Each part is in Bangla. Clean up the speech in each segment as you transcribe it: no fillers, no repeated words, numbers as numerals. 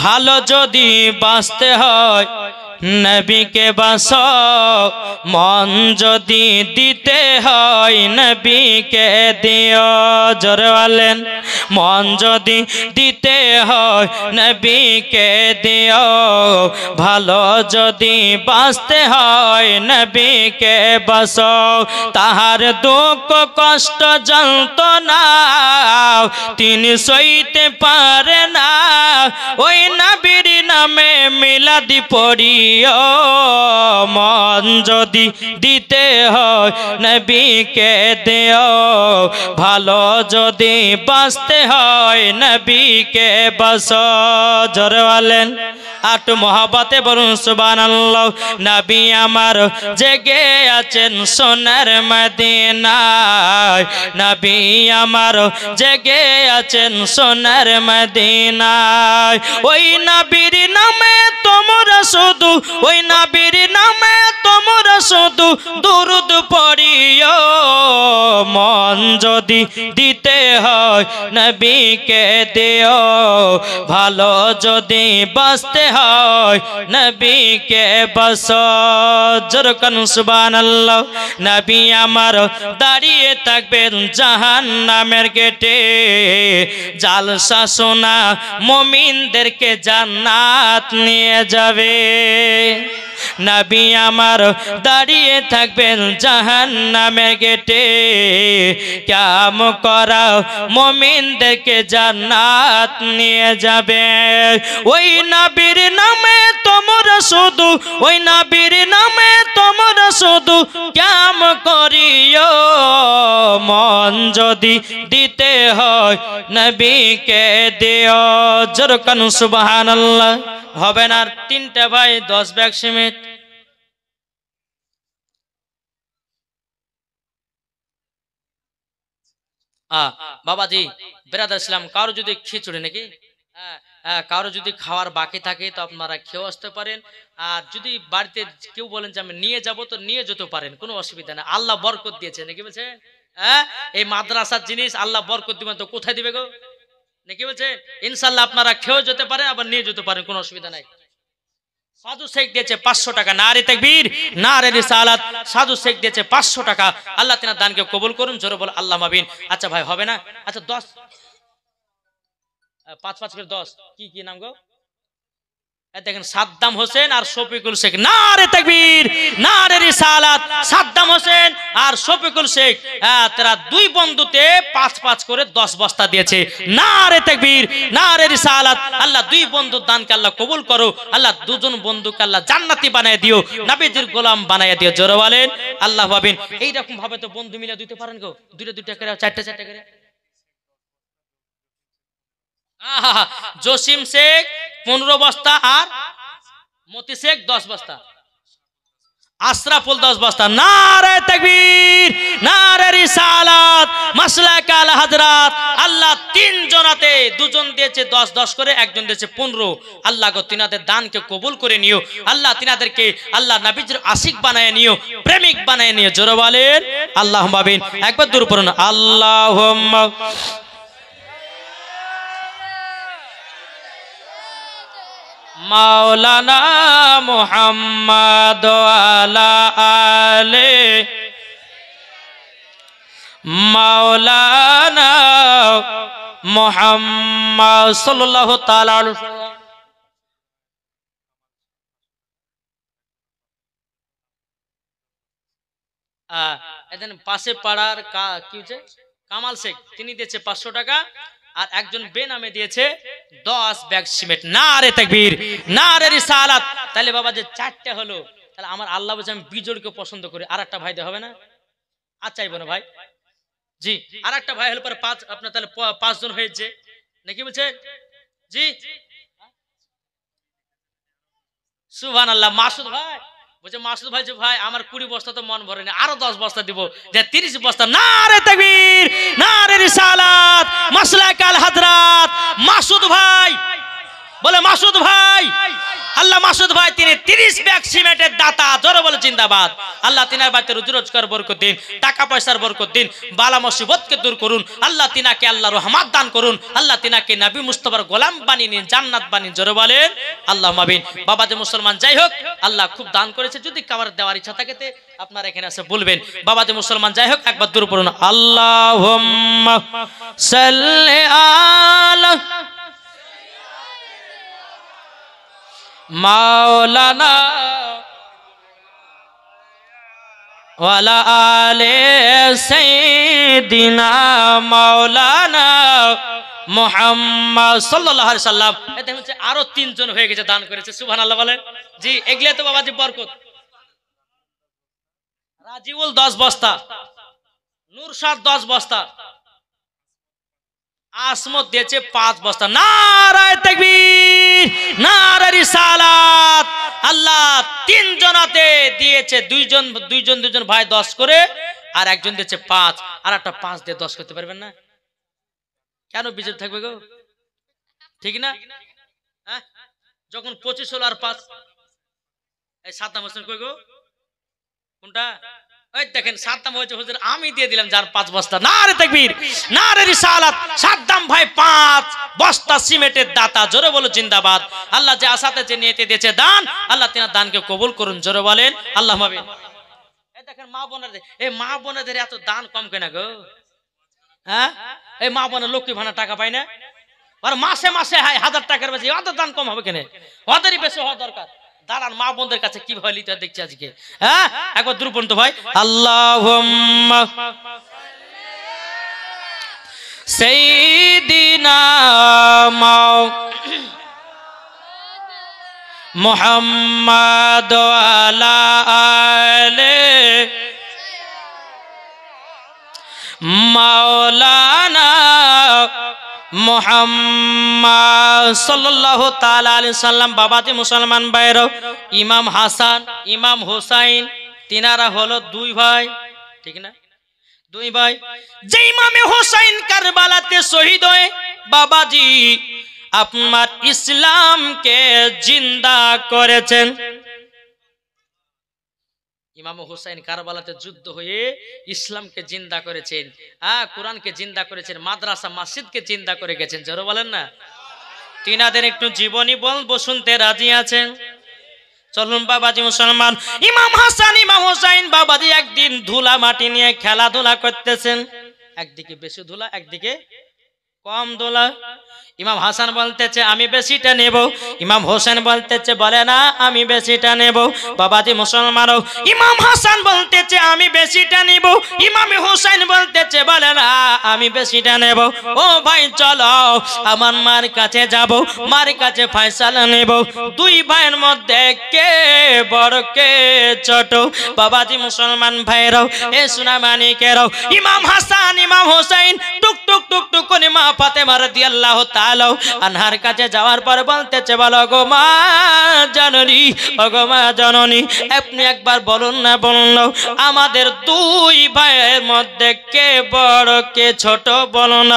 ভালো যদি বাঁচতে হয় নবীকে বাঁচো, মন যদি দিতে হয় নবীকে দিও। জোরে বলেন, মন যদি দিতে হয় নবীকে দিও, ভালো যদি বাঁচতে হয় নবীকে বাঁচো। তাহার দুঃখ কষ্ট যন্ত্রণা তিনি সইতে পারে না, ওই নবীর নামে মিলাদি পড়ি। মন যদি দিতে হয় নবীকে দিও, ভালো যদি বাঁচতে হয় নবীকে বাঁচো। জোরে বলেন, আটু মহব্বতে বলুন সুবহানাল্লাহ। নবী আমার জেগে আছেন সোনার মদিনায়, নবী আমার জেগে আছেন সোনার মদিনায়। ওই নবীর নামে তোমরা শুধু, ওই নবীর নামে তোমরা শুধু দুরূদ পড়িও। মন যদি দিতে হয় নবীকে দিও, ভালো যদি বাঁচতে হয় নবীকে বাঁচো। জোরে বলুন সুবহানাল্লাহ। নবী আমার দাঁড়িয়ে থাকবেন জাহান্নামের গেটে, জালসা শোনা মুমিনদেরকে জান্নাত নিয়ে যাবে। নবী আমার দাঁড়িয়ে থাকবেন জাহান্নামের গেটে, কাম করা মুমিনদেরকে জান্নাত নিয়ে যাবে। ওই নবীর নামে তোমরা শুধু, ওই নবীর নামে তোমরা শুধু কাম করিও। মন যদি দিতে হয় নবীকে দিও। জোরে বলুন সুবহানাল্লাহ। হবে না আর তিনটা ভাই 10 ব্যাগ সিমেন্ট। বাবাজি বেরাদার ইসলাম, কারো যদি খিচুড়ি নাকি কারো যদি খাওয়ার বাকি থাকে তো আপনারা খেয়ে আসতে পারেন। আর যদি বাড়িতে কেউ বলেন যে আমি নিয়ে যাব তো নিয়ে যেতে পারেন, কোনো অসুবিধা নেই। আল্লাহ বরকত দিয়েছে নাকি বলছে, এই মাদ্রাসার জিনিস আল্লাহ বরকত দিবেন তো কোথায় দিবে গো নাকি বলছে। ইনশাআল্লাহ আপনারা খেয়েও যেতে পারেন, আবার নিয়ে যেতে পারেন, কোনো অসুবিধা নাই। সাধু শেখ দিয়েছে 500 টাকা। নারে তাকবীর, নারে রিসালাত। সাধু শেখ দিয়েছে 500 টাকা। আল্লাহ তিনার দানকে কবুল করুন। জোরে বল আল্লাহ আমিন। আচ্ছা ভাই হবে না? আচ্ছা 10 5 করে 10 কি নাম গো? দেখেন সাদ্দাম হোসেন আর শফিকুল শেখ। নারে তাকবীর, নারে রিসালাত। সাদ্দাম হোসেন আর শফিকুল শেখ তারা দুই বন্ধুতে 5 করে 10 বস্তা দিয়েছে। নারে তাকবীর, নারে রিসালাত। আল্লাহ দুই বন্ধুর দানকে আল্লাহ কবুল করো। আল্লাহ দুজন বন্ধুকে আল্লাহ জান্নাতি বানায় দিও, নবীজির গোলাম বানায় দিও। জোরে বলেন আল্লাহ আমিন। এইরকম ভাবে তো বন্ধু মিলে দিতে পারেন গো, দুইটা করে, চারটা করে। জসিম শেখ 15 বস্তা আর মতি শেখ 10 বস্তা, আশরাফুল 10 বস্তা। নারে তাকবীর, নারে রিসালাত, মাসলাক আল হযরত। আল্লাহ তিন জনাতে, দুজন দিয়েছে 10 করে, একজন দিয়েছে 15। আল্লাহ গো তিনাদের দানকে কবুল করে নিও। আল্লাহ তিনাদেরকে আল্লাহ নবীর আশিক বানায় নিও, প্রেমিক বানায় নিও। জোরে বলেন আল্লাহুম্মা আমিন। একবার দূর পড়ুন আল্লাহুম্মা। মাওলানা মুহাম্মদ আলা আলে মাওলানা মুহাম্মদ সাল্লাল্লাহু তাআলা আলাইহি ওয়াসাল্লাম। এদিন পাশে পাড়ার কি হচ্ছে কামাল শেখ, তিনি দিয়েছে 500 টাকা। আর একজন বেনামে দিয়েছে 10 ব্যাগ সিমেন্ট। নারে তাকবীর, নারে রিসালাত। তাহলে বাবা যে 4টা হলো, তাহলে আমার আল্লাহ বলছে আমি বিজোড়কে পছন্দ করি। আর একটা ভাই দেওয়া হবে না? আচ্ছা চাইবো না ভাই। জি আর একটা ভাই হলে পরে 5, আপনার তাহলে 5 জন হয়েছে নাকি বলছে? জি সুবহানাল্লাহ। মাসুদ ভাই বলছে, মাসুদ ভাই যে ভাই আমার 20 বস্তা তো মন ভরে না, আরো 10 বস্তা দিব, যে 30 বস্তা। নারে তাকবীর, নারে রিসালাত, মাসলাক আল হযরত। মাসুদ ভাই বলে, মাসুদ ভাই আল্লাহ মোল্লা মাসুদ ভাই তিনি 30 ব্যাগ সিমেন্টের দাতা, জোরে বলে জিন্দাবাদ। আল্লাহ তিনার বাড়িতে রুজি রোজগার বরকত দিন, টাকা পয়সার বরকত দিন, বালা মুসিবতকে দূর করুন। আল্লাহ তিনাকে আল্লাহ রহমত দান করুন। আল্লাহ তিনাকে নবী মুস্তাফার গোলাম বানিয়ে নিন, জান্নাত বানিয়ে, জোরে বলেন আল্লাহুম্মা আমিন। বাবা যে মুসলমান যাই হোক, আল্লাহ খুব দান করেছে, যদি কাবার দেওয়ার ইচ্ছা থাকে আপনারা এখানে এসে বলবেন। বাবা যে মুসলমান যাই হোক, একবার দূর পড়ুন, আল্লাহুম্মা সাল্লি আলা মাওলানা ওয়ালা আলে সাইয়্যিদিনা মাওলানা মুহাম্মদ সাল্লাল্লাহু আলাইহি সাল্লাম। এতে হচ্ছে আরো 3 জন হয়ে গেছে, দান করেছে, সুবহানাল্লাহ বলেন। জি, এগুলা তো বাবাজি বরকত। রাজিউল 10 বস্তা, নূরশাদ 10 বস্তা, আসমত দিয়েছে 5 বস্তা। নারায়ে তাকবীর, নারায়ে রিসালাত। আল্লাহ 3 জনাতে দিয়েছে, দুইজন ভাই 10 করে, আর একজন দিয়েছে 5, আর একটা 5 দিয়ে 10 করতে পারবেন না? কেন বিজয় থাকবে গো? ঠিক না? হ্যাঁ, যখন 25 হলো আর 5, এই সাদ্দাম হোসেন কই গো? কোনটা? ওই দেখেন সাদ্দাম হয়েছে হুজুর, আমি দিয়ে দিলাম যার 5 বস্তা। নারে তাকবীর, নারে রিসালাত। সাদ্দাম ভাই 5 বস্তা সিমেন্টের দাতা, জোরে বলো জিন্দাবাদ। আল্লাহ যে আসাতে যে নিয়তে দিয়েছে দান, আল্লাহ তিনার দানকে কবুল করুন, জোরে বলেন আল্লাহুম্মা আমিন। এই দেখেন মা বোনেদের, এই মা বোনেদের এত দান কম কেন গো? হ্যাঁ, এই মা বোনের লক্ষ্মী ভান্ডার টাকা পায় না, আর মাসে মাসে 1000 টাকার বেশি, অত দান কম হবে কেন? ওদেরই বেশি হওয়া দরকার। দাঁড়ান, মা বোনদের কাছে কিভাবে লিতে দেখছি আজকে। হ্যাঁ, একবার দূর পর্যন্ত ভাই, আল্লাহুম্মা সাইয়্যিদিনা মুহাম্মাদ ওয়ালা আলে মাওলানা মুহাম্মদ সাল্লাল্লাহু তাআলা আলাইহি সাল্লাম। বাবাজি মুসলমান ভাইরা, ইমাম হাসান, ইমাম হুসাইন, তিনারা হলো 2 ভাই, ঠিক না? 2 ভাই। যে ইমামে হুসাইন কারবালাতে শহীদ হয়ে বাবাজি আপনার ইসলামকে জিন্দা করেছেন। ইমাম হুসাইন কারবালাতে যুদ্ধ হয়ে ইসলামকে জিন্দা করেছেন, কোরআনকে জিন্দা করেছেন, মাদ্রাসা মসজিদকে জিন্দা করে গেছেন, জোরে বলেন না। তিনাদের একটু জীবনী বলবো, শুনতে রাজি আছেন? চলুন বাবাজি মুসলমান। ইমাম হাসান, ইমাম হুসাইন বাবাজি একদিন ধুলা মাটি নিয়ে খেলাধুলা করতেছেন, একদিকে বেশি ধুলা, একদিকে কম ধুলা। ইমাম হাসান বলতেছে আমি বেশিটা নেব, ইমাম হোসেন বলতেছে বলে না আমি বেশিটা নেব। বাবাজি মুসলমান, ইমাম হাসান বলতেছে আমি বেশিটা নেব, ইমাম হোসেন বলতেছে বলে না আমি বেশিটা নেব। ও ভাই চলো আমার মার কাছে যাব, মার কাছে ফয়সালা নেব, 2 ভাইয়ের মধ্যে কে বড় কে ছোট। বাবাজি মুসলমান ভাইরাও, এ সোনা মানিকেরাও, ইমাম হাসান ইমাম হোসেন টুক টুক টুক টুক করে মা ফাতেমা রাদিয়াল্লাহু তাআলা আনহার কাছে যাওয়ার পর বলতেছে বলো গো মা জননী, ও গো মা জননী, আপনি একবার বলুন না, বলুন আমাদের 2 ভাইয়ের মধ্যে কে বড় কে ছোট বলুন।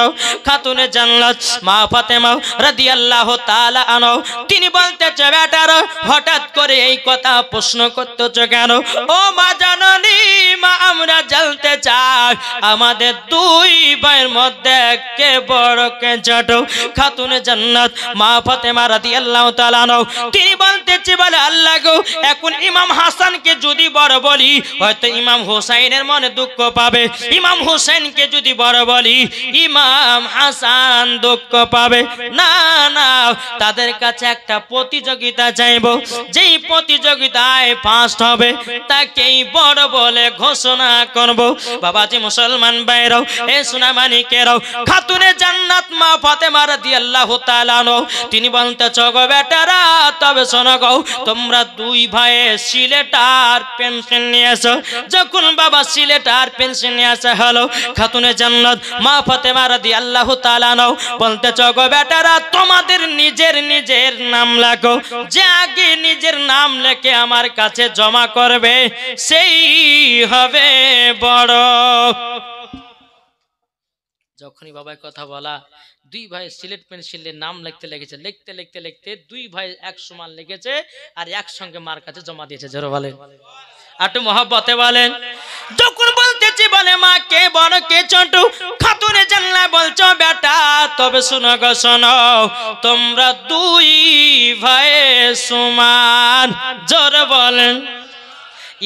খাতুনে জান্নাত মা ফাতেমা রাদিয়াল্লাহু তাআলা আনহা তিনি বলতেছে বেটারা হঠাৎ করে এই কথা প্রশ্ন করতেছো কেন? ও মা জননী, মা আমরা জানতে চাই আমাদের 2 ভাইয়ের মধ্যে কে বড় কে ছোট। খাতুনে জান্নাত মা ফাতেমা রাদিয়াল্লাহু তাআলা আনহা তিনি বলতেছে বলে আল্লাহ গো, এখন ইমাম হাসানকে যদি বড় বলি হয়তো ইমাম হোসেনের মনে দুঃখ পাবে, ইমাম হোসেনকে যদি বড় বলি ইমাম হাসান দুঃখ পাবে। না না, তাদের কাছে একটা প্রতিযোগিতা চাইবো, যেই প্রতিযোগিতায় ফার্স্ট হবে তাকেই বড় বলে ঘোষণা করব। বাবাজি মুসলমান ভাইরাও, এ সোনা মানিকেরাও, খাতুনে জান্নাত মা ফাতেমা রাদিয়াল্লাহু তাআলা আনহা তিনি বলতেছে গো বেটারা তবে শোনো গো, তোমরা 2 ভাইয়ে সিলেটার পেনশন নিয়ে এসো। যখন বাবা সিলেটার পেনশন নিয়ে আসা হলো, খাতুনে জান্নাত মা ফাতেমা রাদিয়াল্লাহু তাআলা আনহা বলতেছে গো বেটারা তোমাদের নিজের নিজের নাম লেখো, যে আগে নিজের নাম লেখে আমার কাছে জমা করবে সেই হবে বড়। যখনই বাবা কথা বলা দুই ভাই সিলেট পেন্সিলে নাম লিখতে লেগেছে, লিখতে লিখতে লিখতে দুই ভাই এক সমান লিখেছে আর একসঙ্গে মার কাছে জমা দিয়েছে। জোরে বলেন, একটু মহব্বতে বলেন। যখন বলতেছি বলে মা কে বড় কে ছোট, খাতুনে জানলা বলছো বেটা, তবে শোনো গো শোনো, তোমরা দুই ভাই সমান। জোরে বলেন।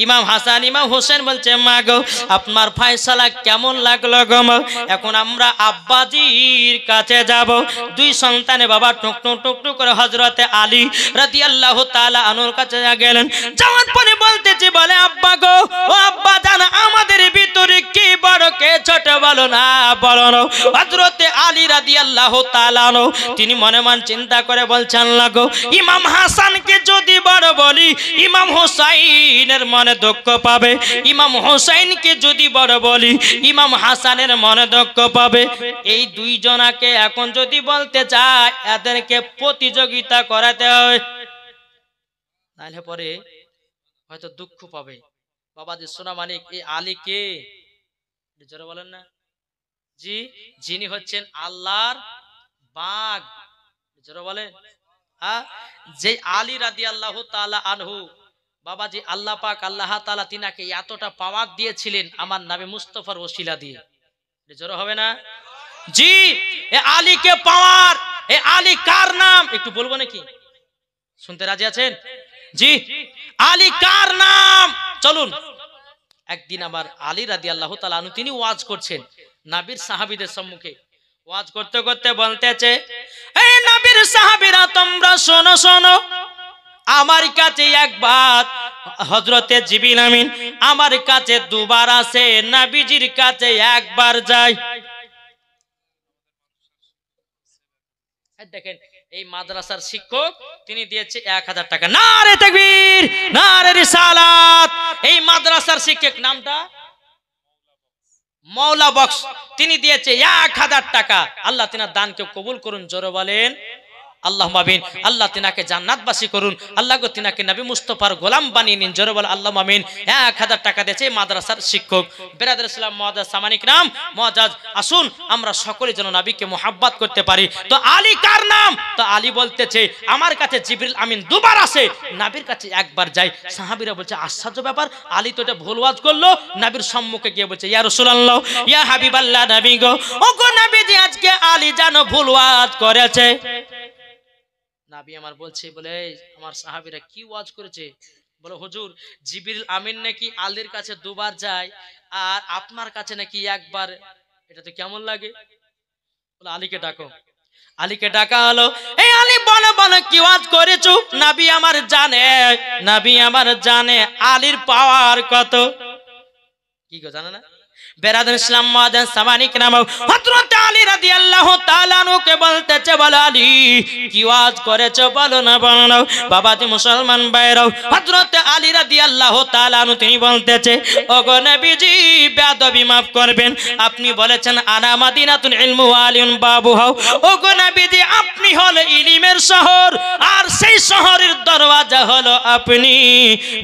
ইমাম হাসান ইমাম হোসেন বলছে মা গো আপনার ফয়সালা কেমন লাগলো গো মা? এখন আমরা আব্বাজির কাছে যাব। দুই সন্তানে বাবা টুকটুক টুকটুক করে হযরতে আলী রাদিয়াল্লাহু তাআলা আনহুর কাছে গেলেন। যাওয়ার পরে বলতেছে বলে আব্বা গো, ও আব্বা জান আমাদের ভিতরে কে বড় কে ছোট বলো না, বলো না। হযরতে আলী রাদিয়াল্লাহু তাআলা আনহু তিনি মনে মনে চিন্তা করে বলছেন লাগো ইমাম হাসানকে যদি বড় বলি ইমাম হোসাইনের মনে দুঃখ পাবে, ইমাম হোসেনকে যদি বড় বলি ইমাম হাসানের মনে দুঃখ পাবে। এই দুইজনাকে এখন যদি বলতে চায় এদেরকে প্রতিযোগিতা করাতে হয়, তাহলে পরে হয়তো দুঃখ পাবে। বাবাজি সোনা মানিক এই আলী কে জোরে বলেন না জি, যিনি হচ্ছেন আল্লাহর বাগ। জোরে বলেন। হ্যাঁ, যে আলী রাদিয়াল্লাহু তাআলা আনহু বাবাজি আল্লাহ পাক আল্লাহ তাআলা তিনাকে এতটা পাওয়ার দিয়েছিলেন আমার নবী মুস্তাফার ওসিলা দিয়ে। জোরে হবে না জি? এ আলীকে পাওয়ার, এ আলী কার নাম একটু বলবো নাকি? শুনতে রাজি আছেন জি? আলী কার নাম? চলুন। একদিন আমার আলী রাদিয়াল্লাহু তাআলা আনহু তিনি ওয়াজ করছেন নবীর সাহাবীদের সম্মুখে। ওয়াজ করতে করতে বলতেছে এই নবীর সাহাবীরা তোমরা শোনো শোনো, আমার কাছে একবার হযরতে জিবরিল আমিন আমার কাছে দুবার আসে, নবীজির কাছে একবার যায়। দেখেন এই মাদ্রাসার শিক্ষক তিনি দিয়েছে 1000 টাকা। নারে তাকবীর, নারে রিসালাত। এই মাদ্রাসার শিক্ষক নামটা মাওলা বক্স, তিনি দিয়েছে 1000 টাকা। আল্লাহ তিনার দানকে কবুল করুন। জোরে বলেন আল্লাহুম্মা আমিন। আল্লাহ তিনাকে জান্নাতবাসী করুন। আল্লাহ গো তিনাকে নবী মুস্তাফার গোলাম বানিয়ে নিন। জোরে বল আল্লাহুম্মা আমিন। 1000 টাকা দিয়েছে মাদ্রাসার শিক্ষক। বেরাদার ইসলাম মুআজ্জাজ সামানিক নাম মুআজ্জাজ, আসুন আমরা সকলে যেন নবীকে মুহাব্বত করতে পারি। তো আলী কার নাম? তো আলী বলতেছে আমার কাছে জিবরিল আমিন দুবার আসে, নবীর কাছে একবার যায়। সাহাবীরা বলছে আশ্চর্য ব্যাপার, আলী তো এটা ভুল ওয়াজ করলো। নবীর সম্মুখে গিয়ে বলছে ইয়া রাসূলুল্লাহ, ইয়া হাবিবাল্লাহ, নবী গো, ও গো নবীজি আজকে আলী জানো ভুল ওয়াজ করেছে। নবী আমার বলছে বলে আমার সাহাবীরা কি ওয়াজ করেছে? বলে হুজুর জিবরিল আমিন নাকি আলীর কাছে দুবার যায় আর আপনার কাছে নাকি একবার, এটা তো কেমন লাগে? বলে আলীকে ডাকো। আলীকে ডাকা হলো। এই আলী বলো বলো কি ওয়াজ করেছো? নবী আমার জানে, নবী আমার জানে আলীর পাওয়ার কত। কি গো জানা না? বেরাদার ইসলাম মুআজ্জাজ সামানিক নাম হযরত আলী রাদিয়াল্লাহু তাআলা আনহুকে বলতেছে বলে আলী কি ওয়াজ করেছো বলো না বলো না। বাবাজি মুসলমান ভাইরাও হযরত আলী রাদিয়াল্লাহু তাআলা আনহু তিনি বলতেছে ওগো নবীজি বেয়াদবি maaf করবেন, আপনি বলেছেন আনা মাদিনাতুল ইলম ওয়া আলিউন বাবুহা। ওগো নবীজি আপনি হলো ইলমের শহর আর সেই শহরের দরওয়াজা হলো আপনি।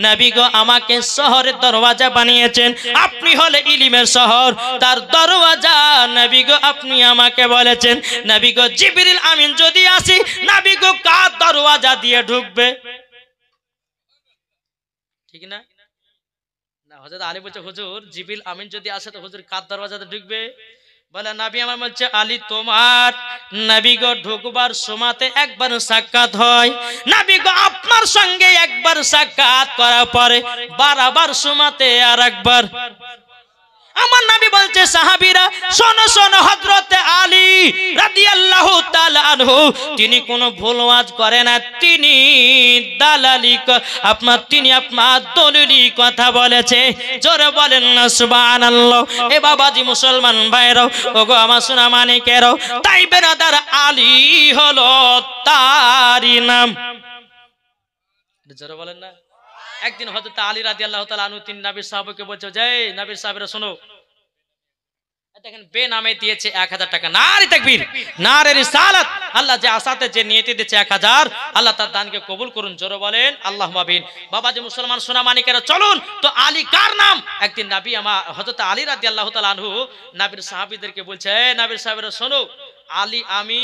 নবী গো আমাকে শহরের দরওয়াজা বানিয়েছেন, আপনি হলো ইলমের শহর তার দরওয়াজা। নবী গো আপনি আমাকে বলেছেন নবী গো জিবরিল আমিন যদি আসি নবী গো কার দরওয়াজা দিয়ে ঢুকবে? ঠিক না? না হযরত আলী বলছে হুজুর জিবরিল আমিন যদি আসে তো হুজুর কার দরওয়াজাতে ঢুকবে? বলে নবী আমার বলছে আলী তোমার নবী গো ঢুকবার সময়তে একবার সাক্ষাৎ হয়, নবী গো আপনার সঙ্গে একবার সাক্ষাৎ করার পরে বারবার সময়তে আর একবার। আমার নবী বলছে সাহাবীরা শোনো শোনো, হযরতে আলী রাদিয়াল্লাহু তাআলা আনহু তিনি কোনো ভুল ওয়াজ করে না, তিনি দালালি তিনি আপনার দলিলি কথা বলেছে। জোরে বলেন না সুবহানাল্লাহ। এ বাবাজি মুসলমান ভাইরাও ওগো আমার সোনা মানিকেরাও, তাই বেরাদার আলী হলো তারই নাম। জোরে বলেন না। একদিন হযরত আলী রাদিয়াল্লাহু তাআলা আনহু তিন নবীর সাহাবাকে বলছে যে নবীর সাহাবীরা শোনো, দেখেন বেনামে দিয়েছে 1000 টাকা। নারে তাকবীর, নারে রিসালাত। আল্লাহ যে আসাতে যে নিয়তে দিয়েছে 1000, আল্লাহ তার দানকে কবুল করুন। জোরে বলেন আল্লাহুম্মা আমিন। বাবাজি মুসলমান সোনা মানিকেরা চলুন তো আলী কার নাম? একদিন নবী আমার হযরত আলী রাদিয়াল্লাহু তাআলা আনহু নবীর সাহাবীদেরকে বলছে নবীর সাহাবীরা শোনো, আলী আমি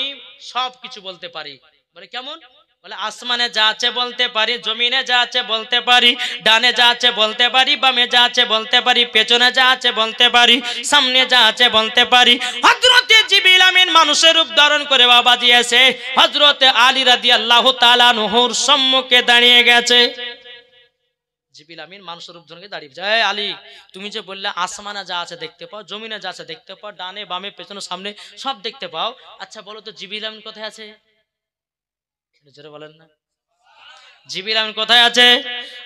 সব কিছু বলতে পারি। বলে কেমন? বলে আসমানে যা আছে বলতে পারি, জমিনে যা আছে বলতে পারি, ডানে যা আছে বলতে পারি, বামে যা আছে বলতে পারি, পেছনে যা আছে বলতে পারি, সামনে যা আছে বলতে পারি। হযরতে জিবরিল আমিন মানুষের রূপ ধারণ করে বাবাজি এসে হযরতে আলী রাদিয়াল্লাহু তাআলা আনহুর সম্মুখে দাঁড়িয়ে গেছে। জিবরিল আমিন মানুষের রূপ ধারণ করে দাঁড়িয়ে গেছে। এই আলী, তুমি যে বললে আসমানে যা আছে দেখতে পাও, জমিনে যা আছে দেখতে পাও, ডানে বামে পেছনে সামনে সব দেখতে পাও, আচ্ছা বলো তো জিবরিল আমিন কোথায় আছে? জোরে বলেন না, জিবরিল আমিন কোথায় আছে?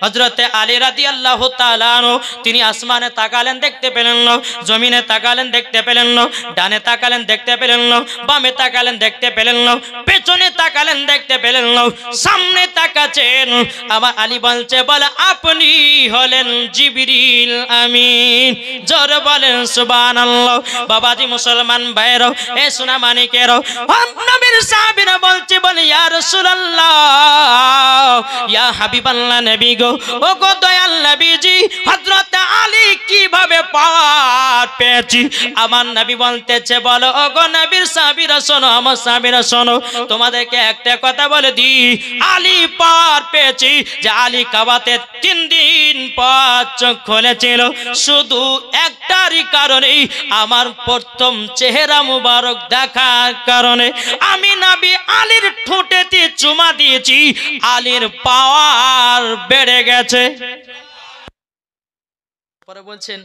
হযরতে আলী রাদিয়াল্লাহু তাআলা আনহু তিনি আসমানে তাকালেন, দেখতে পেলেন না, জমিনে তাকালেন, দেখতে পেলেন না, ডানে তাকালেন, দেখতে পেলেন না, বামে তাকালেন, দেখতে পেলেন না, পেছনে তাকালেন, দেখতে পেলেন না, সামনে তাকাচ্ছেন। আমার আলী বলছে, বলে আপনি হলেন জিবরিল আমিন। জোরে বলেন সুবহানাল্লাহ। বাবাজি মুসলমান ভাইরা, এ সোনা মানিকেরা, নবীর সাহাবীরা বলছে, বলে ইয়া রাসূলুল্লাহ, ইয়া হাবিবাল্লাহ নবী গো, ও গো দয়াল নবীজি, হযরত আলী কিভাবে পাওয়ার পেয়েছি? আমার নবী বলতেছে, বলো ও গো নবীর সাহাবীরা শোনো, আমার সাহাবীরা শোনো, তোমাদেরকে একটা কথা বলে দি, আলী পাওয়ার পেয়েছি যে আলী কাবাতে 3 দিন পর চোখ খুলেছিল, শুধু একটারই কারণে, আমার প্রথম চেহারা মুবারক দেখার কারণে। আমি নবী আলীর ঠোঁটেতে চুমা দিয়েছি, আলীর পাওয়ার বেড়ে গেছে। পরে বলছেন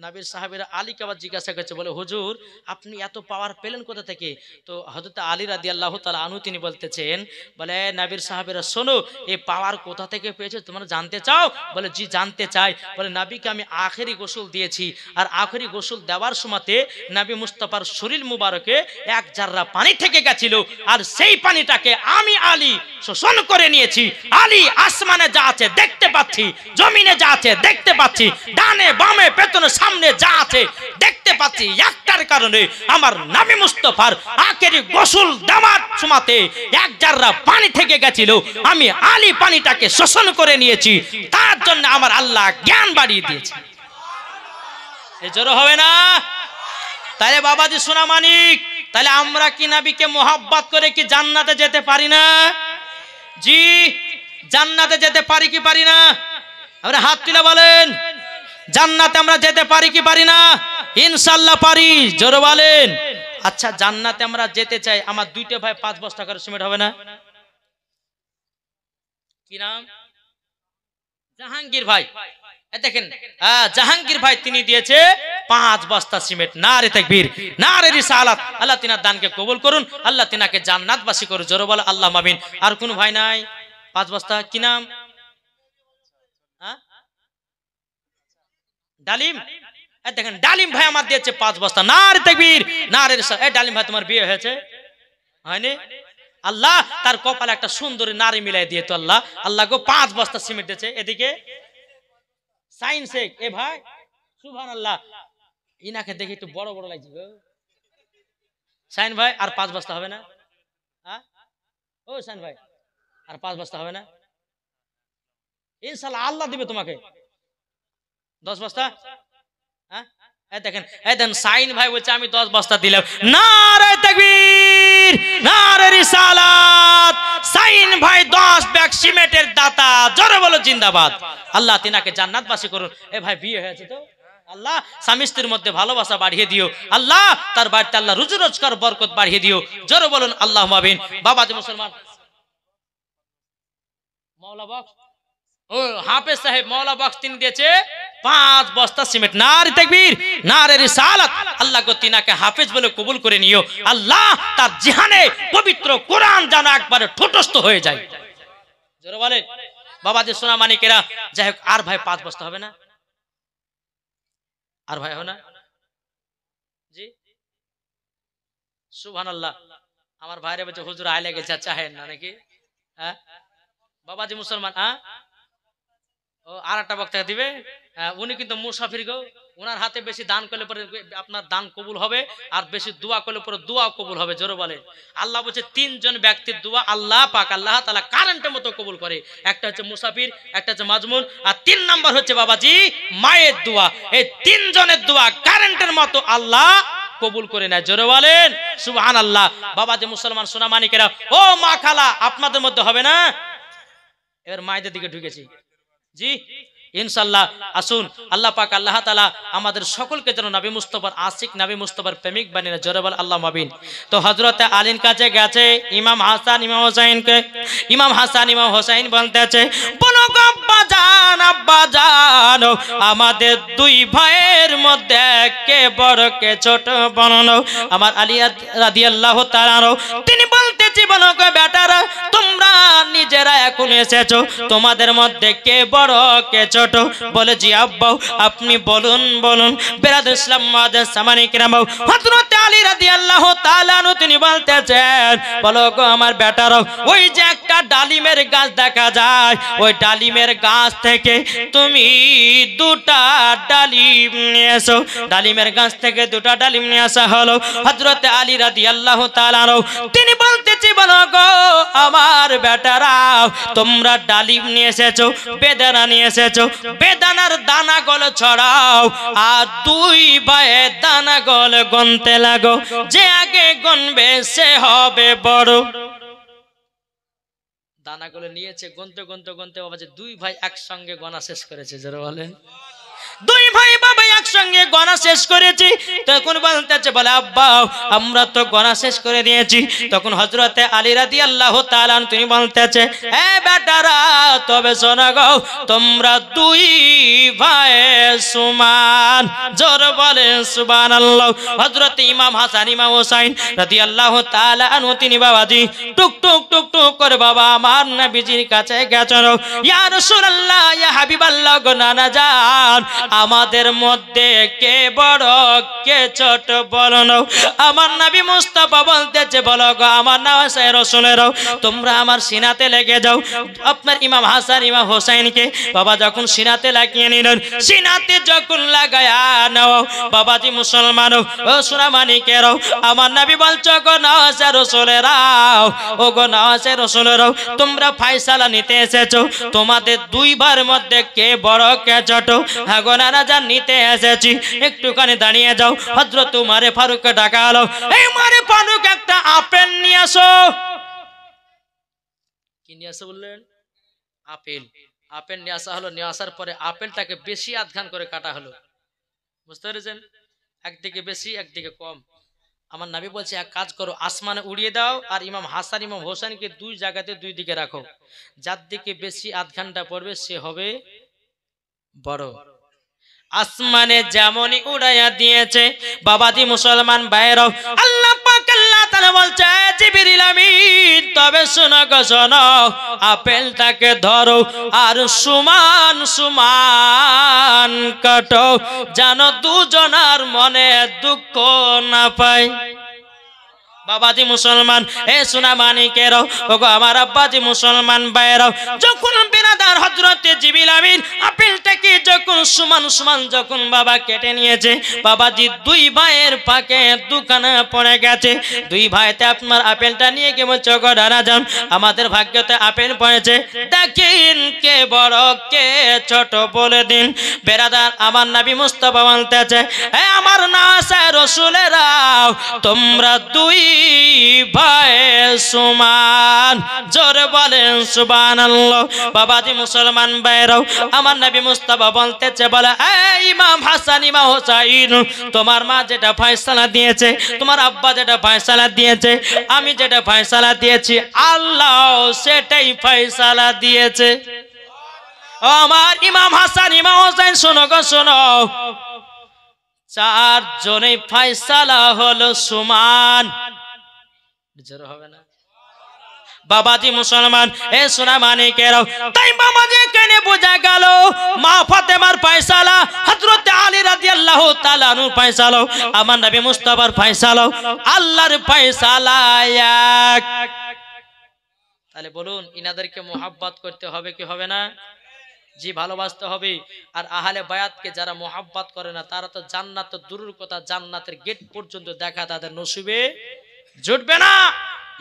নবীর সাহাবীরা আলীকে আবার জিজ্ঞাসা করছে, বলে হুজুর আপনি এত পাওয়ার পেলেন কোথা থেকে? তো হযরত আলী রাদিয়াল্লাহু তাআলা আনহু তিনি বলতেছেন, বলে নবীর সাহাবীরা শোনো, এই পাওয়ার কোথা থেকে পেয়েছে তোমরা জানতে চাও? বলে জি জানতে চাই। বলে নবীকে আমি আখেরি গোসল দিয়েছি, আর আখেরি গোসল দেওয়ার সময়তে নবী মুস্তাফার শরীর মুবারকে 1 জাররা পানি থেকে গেছিল, আর সেই পানিটাকে আমি আলী শোষণ করে নিয়েছি। আলী আসমানে যা আছে দেখতে পাচ্ছি, জমিনে যা আছে দেখতে পাচ্ছি, ডানে বামে পেছনে সামনে যা আছে দেখতে পাচ্ছি, একটার কারণে আমার নবী মুস্তাফার আখেরি গোসল দেওয়ার সময়তে 1 জাররা পানি থেকে গেছিল, আমি আলী পানিটাকে শোষণ করে নিয়েছি, তার জন্য আমার আল্লাহ জ্ঞান বাড়িয়ে দিয়েছে। এই জোরে হবে না? তাহলে বাবাজি সোনা মানিক, তাহলে আমরা কি নবীকে মোহাব্বত করে কি জান্নাতে যেতে পারি না? জি, জান্নাতে যেতে পারি কি পারি না? আমরা হাত তুলে বলেন, জান্নাতে আমরা যেতে পারি কি পারি না? ইনশাআল্লাহ পারি। জোরে বলেন। আচ্ছা জান্নাতে আমরা যেতে চাই, আমার 2টে ভাই 5 বস্তা করে সিমেন্ট হবে না? কি নাম? জাহাঙ্গীর ভাই। দেখেন জাহাঙ্গীর ভাই তিনি দিয়েছে 5 বস্তা সিমেন্ট। নারে তাকবীর, নারে রিসালাত। আল্লাহ তিনার দানকে কবুল করুন, আল্লাহ তিনাকে জান্নাতবাসী করুন। জোরে বলে আল্লাহুম্মা আমিন। আর কোন ভাই নাই? 5 বস্তা। কি নাম? ডালিম। দেখেন ডালিম ভাই আমার দিয়েছে 5 বস্তা। নারে তাকবীর, নারে রিসালাত। এই ডালিম ভাই তোমার বিয়ে হয়েছে? হয়নি? আল্লাহ তার কপালে একটা সুন্দরী নারী মিলাই দিয়ে তো আল্লাহ, আল্লাহ গো 5 বস্তা সিমেন্ট দিয়েছে। এদিকে সাইন শেখ, এ ভাই সুবহানাল্লাহ, ইনাকে দেখে একটু বড় বড় লাগছে গো। সাইন ভাই আর 5 বস্তা হবে না? হ্যাঁ ও সাইন ভাই আর 5 বস্তা হবে না? ইনশাআল্লাহ আল্লাহ দিবে তোমাকে 10 বস্তা। হ্যাঁ দেখেন, দেখেন সাইন ভাই বলছে আমি 10 বস্তা দিলাম। নারে তাকবীর, নারে রিসালাত। সাইন ভাই 10 ব্যাগ সিমেন্টের দাতা। জোরে বলো জিন্দাবাদ। আল্লাহ তিনাকে জান্নাতবাসী করুন। এ ভাই বিয়ে হয়েছে তো আল্লাহ স্বামী স্ত্রীর মধ্যে ভালোবাসা বাড়িয়ে দিও। আল্লাহ তার বাড়িতে আল্লাহ রুজি রোজগার বরকত বাড়িয়ে দিও। জোরে বলুন আল্লাহুম্মা আমিন। বাবাজি মুসলমান, মাওলা বক্স ও হাফেজ সাহেব মাওলা বক্স তিনি দিয়েছে 5 বস্তা সিমেন্ট। নারে তাকবীর, নারে রিসালাত। আল্লাহ গো তিনাকে হাফেজ বলে কবুল করে নিও। আল্লাহ তার জিহানে পবিত্র কোরআন যেন একবারে ঠোঁটস্থ হয়ে যায়। জোরে বলে বাবাজি সোনা মানিকেরা। যাই হোক, আর ভাই 5 বস্তা হবে না? আর ভাই হবে না? জি সুবহানাল্লাহ। আমার ভাইরে বলছে হুজুর আইলে গেছে, চাহেন না নাকি? হ্যাঁ বাবাজি মুসলমান। হ্যাঁ ও আর একটা বক্তা দিবে। উনি কিন্তু মুসাফির গো, ওনার হাতে বেশি দান করলে পরে আপনার দান কবুল হবে, আর বেশি দোয়া করলে পরে দোয়া কবুল হবে। জোরে বলে আল্লাহ বলছে 3 জন ব্যক্তির দোয়া আল্লাহ পাক আল্লাহ তাআলা কারেন্টের মতো কবুল করে। একটা হচ্ছে মুসাফির, একটা হচ্ছে মাজমুন, আর 3 নাম্বার হচ্ছে বাবাজি মায়ের দোয়া। এই 3 জনের দোয়া কারেন্টের মতো আল্লাহ কবুল করে নেয়। জোরে বলেন সুবহানাল্লাহ। বাবাজি মুসলমান সোনা মানিকেরা, ও মা খালা আপনাদের মধ্যে হবে না? এবার মায়েদের দিকে ঢুকেছি। জি ইনশাআল্লাহ আসুন আল্লাহ পাক আল্লাহ তাআলা আমাদের সকলকে যেন নবী মুস্তাফার আশিক, নবী মুস্তাফার প্রেমিক বানিয়ে। জোরে বল আল্লাহুম্মা আমিন। তো হযরতে আলীর কাছে গেছে ইমাম হাসান ইমাম হোসেনকে। ইমাম হাসান ইমাম হোসেন বলতেছে, বলো গো আব্বা জান, আব্বা জান, আমাদের দুই ভাইয়ের মধ্যে কে বড় কে ছোট বলো। আমার আলী রাদিয়াল্লাহু তাআলা তিনি বলতেছি, বলো গো বেটারা, তোমরা নিজেরা এখন এসেছো, তোমাদের মধ্যে কে বড় কে ছোট? বলে জি আব্বা আপনি বলুন বলুন। বেরাদর ইসলাম মুআজ্জাজ সামানী কিরাম, হযরত আলী রাদিয়াল্লাহু তাআলা আনহু তিনি বলতেছেন, বলো গো আমার বেটারা, ওই যে একটা ডালিমের গাছ দেখা যায়, ওই ডালিমের গাছ থেকে তুমি দুটা ডালিম নিয়ে এসো। ডালিমের গাছ থেকে দুটা ডালিম নিয়ে আসা হলো। হযরত আলী রাদিয়াল্লাহু তাআলা আনহু তিনি বলতেছি, বলো গো আমার বেটারা, তোমরা ডালিম নিয়ে এসেছো, বেদানা নিয়ে এসেছো, বেদানার দানা গল ছড়াও আর দুই ভাইয়ের দানা গল গুনতে লাগো, যে আগে গুনবে সে হবে বড়। দানাগুলো নিয়েছে, গুনতে গুনতে গুনতে বাবা যে দুই ভাই একসঙ্গে গোনা শেষ করেছে। যারা বলেন দুই ভাই বাবা একসঙ্গে গণা শেষ করেছি। তখন বলতেছে, বলে আব্বা আমরা তো গণা শেষ করে দিয়েছি। তখন হযরতে আলী রাদিয়াল্লাহু তাআলা তিনি বলতেছে, এ বেটারা তবে শোনো গো, তোমরা দুই ভাই সমান। জোরে বলেন সুবহানাল্লাহ। হযরতে ইমাম হাসান ইমাম হোসেন রাদিয়াল্লাহু তাআলা আনহু তিনি বাবাজি টুক টুক টুক টুক করে বাবা আমার নবীজির কাছে গেছেন, ইয়া রাসূলুল্লাহ ইয়া হাবিবাল্লাহ গো নানা জান, আমাদের মধ্যে কে বড় কে ছোট বলো। আমার নবী মুস্তাফা বলতেছে, বলো গো আমার নওয়াসে রাসূলেরও, তোমরা আমার সিনাতে লেগে যাও। আপনার ইমাম হাসান ইমাম হোসেনকে বাবা যখন সিনাতে লাগিয়ে নিলেন, সিনাতে যখন লাগায়া নাও বাবাজি মুসলমান ও সোনা মানিকেরাও, আমার নবী বলছো গো নওয়াসে রাসূলেরাও, ও গো নওয়াসে রাসূলেরাও, তোমরা ফয়সালা নিতে এসেছো, তোমাদের দুই ভাইয়ের মধ্যে কে বড় কে ছোট। হ্যাঁ গো নানা জান নিতে এসেছি, একটুখানি দাঁড়িয়ে যাও। হযরত উমারে ফারুককে ডাকা হলো, এই উমারে ফারুক একটা আপেল নিয়ে আসো। কি নিয়ে আসো বললেন? আপেল। আপেল নিয়ে আসা হলো। নিয়ে আসার পরে আপেলটাকে বেশি আধখান করে কাটা হলো। বুঝতে পেরেছেন? একদিকে বেশি একদিকে কম। আমার নবী বলছে, এক কাজ করো, আসমানে উড়িয়ে দাও আর ইমাম হাসান ইমাম হোসেনকে দুই জায়গাতে দুই দিকে রাখো, যার দিকে বেশি আধখানটা পড়বে সে হবে বড়। আসমানে যেমনই উড়াইয়া দিয়েছে বাবাজি মুসলমান ভাইরাও, আল্লাহ পাক আল্লাহ তাআলা বলছে, জিবরিল আমিন তবে শোনো গো শোনো, আপেলটাকে ধরো আর সমান সমান কাটো, যেন দুজনার মনে দুঃখ না পায়। বাবাজি মুসলমান এ সোনা মানিকেরাও, ওগো আমার আব্বাজি মুসলমান ভাইরাও, যখন বিরাদার হযরতে জিবরিল আমিন আপেলটাকে যখন সমান সমান যখন বাবা কেটে নিয়েছে, বাবাজি দুই ভাইয়ের পাকে দুখানা পড়ে গেছে। দুই ভাইতে আপনার আপেলটা নিয়ে কে বলছে, ওগো দাদা যান আমাদের ভাগ্যতে আপেল পড়েছে, দেখেন কে বড় কে ছোট বলে দিন। বিরাদার আমার নবী মুস্তাফা বলতেছে, এ আমার নওয়াসে রাসূলেরাও, তোমরা দুই ভাই সমান। জোরে বলেন সুবহানাল্লাহ। বাবাজি মুসলমান ভাইরাও, আমার নবী মুস্তাফা বলতেছে, বলে এই ইমাম হাসান ইমাম হোসেন, তোমার মা যেটা ফয়সালা দিয়েছে, তোমার আব্বা যেটা ফয়সালা দিয়েছে, আমি যেটা ফয়সালা দিয়েছি, আল্লাহ সেটাই ফয়সালা দিয়েছে। আমার ইমাম হাসান ইমাম হোসেন শোনো গো শোনো, চার জনে ফয়সালা হলো সমান। জোরে হবে না? বাবাজি মুসলমান এ সোনা মানিকেরাও, তাই বাবাজি কেনে বোঝা গেল মা ফাতেমার ফয়সালা, হযরত আলী রাদিয়াল্লাহু তাআলা আনহুর ফয়সালা, আমার নবী মুস্তাফার ফয়সালা, আল্লাহর ফয়সালা এক। তাহলে বলুন ইনাদেরকে মোহাব্বত করতে হবে কি হবে না? জি ভালোবাসতে হবে। আর আহলে বায়াতকে যারা মোহাব্বত করে না তারা তো জান্নাত তো দূরের কথা, জান্নাতের গেট পর্যন্ত দেখা তাদের নসিবে জুটবে না।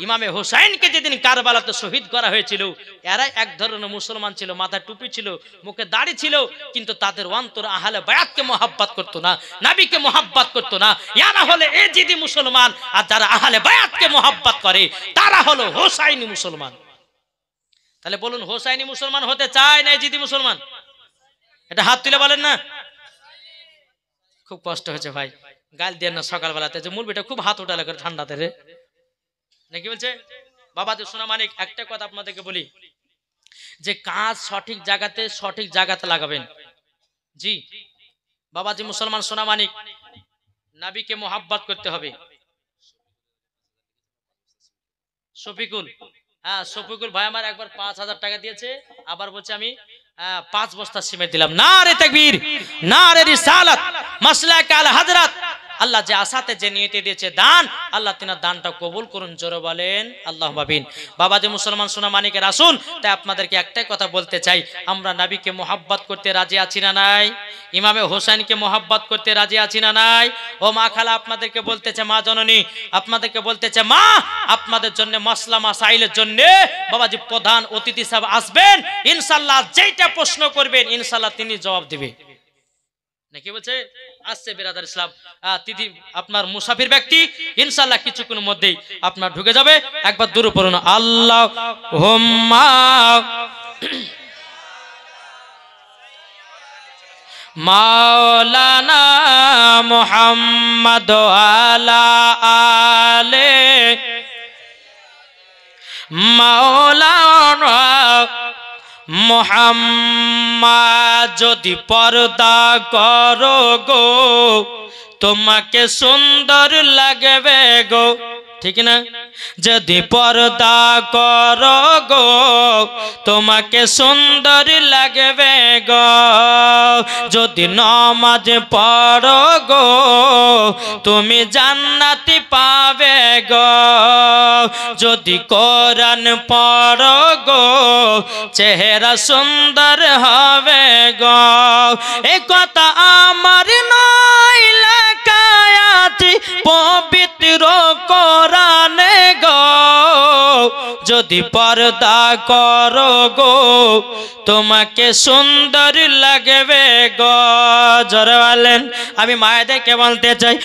ইমামে হোসাইনকে যেদিন কারবালাতে শহীদ করা হয়েছিল, এরা এক ধরনের মুসলমান ছিল, মাথায় টুপি ছিল, মুখে দাড়ি ছিল, কিন্তু তাদের অন্তর আহলে বায়াতকে মোহাব্বত করতো না, নবীকে মোহাব্বত করতো না। এরা হলে এজিদি মুসলমান, আর যারা আহলে বায়াতকে মোহাব্বত করে তারা হলো হোসাইনি মুসলমান। তাহলে বলুন, হোসাইনি মুসলমান হতে চায় না এজিদি মুসলমান? এটা হাত তুলে বলেন না। খুব কষ্ট হয়েছে ভাই, গাল দিয়ে না সকালবেলাতে, যে মুরবিটা খুব হাত উঠালে করে ঠান্ডাতে রে নাকি বলছে। বাবাজি সোনা মানিক, একটা কথা আপনাদেরকে বলি, যে কাজ সঠিক জায়গাতে লাগাবেন। জি বাবাজি মুসলমান সোনা মানিক, নবীকে মোহাব্বত করতে হবে। শফিকুল, হ্যাঁ শফিকুল ভাই আমার একবার 5,000 টাকা দিয়েছে, আবার বলছে আমি 5 বস্তা সিমেন্ট দিলাম। নারে তাকবীর, নারে রিসালাত, মাসলাক আল হযরত। আল্লাহ যে আসাতে যে নিয়তে দিয়েছে দান, আল্লাহ তিনার দানটা কবুল করুন, জোরে বলেন আল্লাহুম্মা আমিন। বাবাজি মুসলমান সোনা মানিকের আসুন, তাই আপনাদেরকে একটাই কথা বলতে চাই, আমরা নবীকে মোহাব্বত করতে রাজি আছি না নাই? ইমামে হোসেনকে মোহাব্বত করতে রাজি আছি না নাই? ও মা খালা, আপনাদেরকে বলতেছে, মা জননী আপনাদেরকে বলতেছে, মা আপনাদের জন্য মাসলা মাসাইলের জন্য বাবাজি প্রধান অতিথি সাহেব আসবেন, ইনশাআল্লাহ যেটা প্রশ্ন করবেন ইনশাআল্লাহ তিনি জবাব দিবে নাকি বলছে। আসছে বিরাদার ইসলাম, তিথি আপনার মুসাফির ব্যক্তি, ইনশাআল্লাহ কিছুক্ষণের মধ্যেই আপনার ঢুকে যাবে। একবার দূরে পড়ুন, আল্লাহুম্মা মাওলানা মুহাম্মদ আলা আলে মাওলানা মুহাম্মদ। যদি পর্দা করো গো তোমাকে সুন্দর লাগবে গো, ঠিক না? যদি পর্দা করো গো তোমাকে সুন্দর লাগবে গো, যদি নামাজ পড়ো গো তুমি জান্নাতি পাবে গো, যদি কোরআন পড়ো গো চেহারা সুন্দর হবে গো। এ কথা আমার নয়, লেখায় আছে পবিত্র কোরআনে গো। যদি পর্দা করো গো তোমাকে সুন্দর লাগবে গো। জোরে বলেন। আমি মায়েদেরকে বলতে চাই,